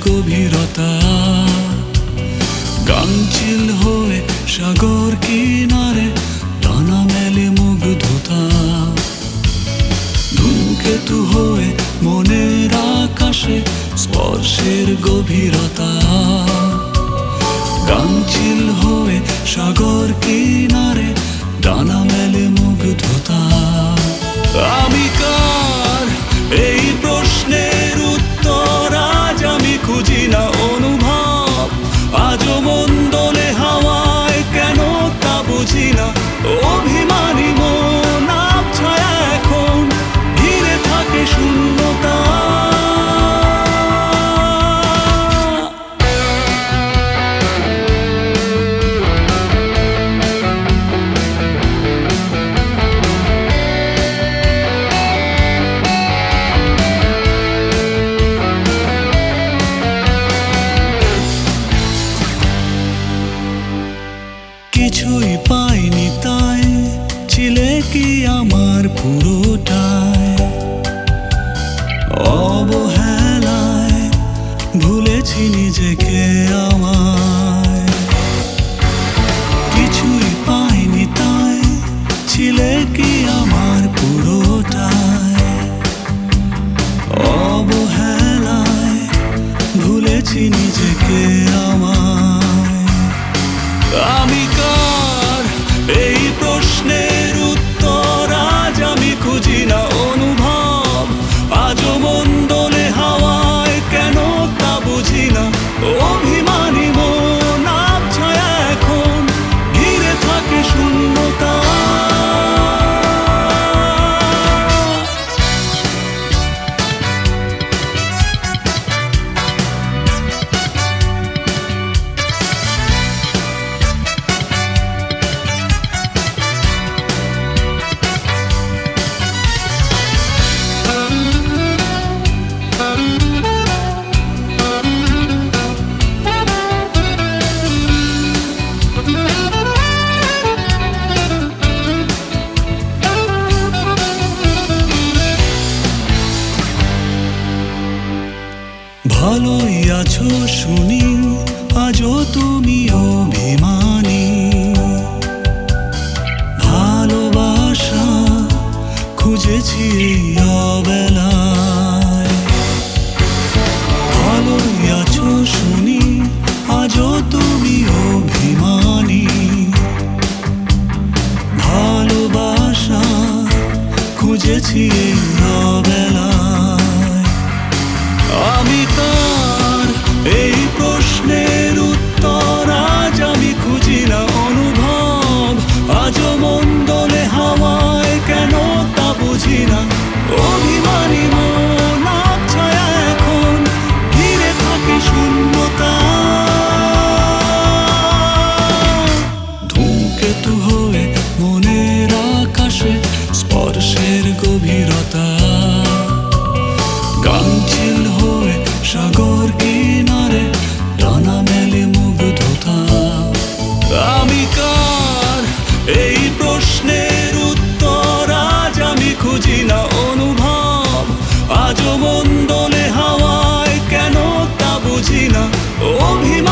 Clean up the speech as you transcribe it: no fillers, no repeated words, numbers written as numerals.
গভীরতা, গাংচিল হয়ে সাগর কিনারে টানা মেলে মুগ্ধতা, ধূমকেতু হয়ে মনের আকাশে স্পর্শের গভীরতা, গাংচিল হয়ে সাগর কিনারে টানা মেলে মুগ্ধতা। আমি কার এই প্রশ্নের উত্তর আজ আমি খুঁজি না, অনুভব আজও মন দোলে হাওয়ায় কেন তা বুঝি না। অভিমানী মন আবছায়া এখন ঘিরে থাকে শূন্যতা। কিছুই পাইনি তাই ছিলে কি আমার পুরোটাই, অবহেলায় ভুলেছি নিজেকে আমায়। কিছুই পাইনি তাই ছিলে কি আমার পুরোটাই, অবহেলায় ভুলেছি নিজেকে আমায়। আমি কার এই প্রশ্নের উত্তর আজ আমি খুঁজি না, অনুভব আজও মন দোলে হাওয়ায় কেন তা বুঝি না। অভিমানী মন আবছায়া এখন ঘিরে থাকে শূন্যতা। ভালোই আছো শুনি আজও তুমি অভিমানী, ভালোবাসা খুঁজেছি এই অবেলায়। ভালোই আছো শুনি আজও তুমি অভিমানী, ভালোবাসা খুঁজেছি এই অবেলায়। আমি কার এই প্রশ্নের উত্তর আজ আমি খুঁজি না, অনুভব আজও মন দোলে হাওয়ায় কেন তা বুঝি না। অভিমানী মন আবছায়া এখন ঘিরে থাকে শূন্যতা। ধূমকেতু হয়ে মনের আকাশে স্পর্শের গভীরতা, গাংচিল হয়ে সাগর কিনারে টানা মেলে মুগ্ধতা। আমি কার এই প্রশ্নের উত্তর আজ আমি খুঁজি না, অনুভব আজও মন দোলে হাওয়ায় কেন তা বুঝি না। অভিমান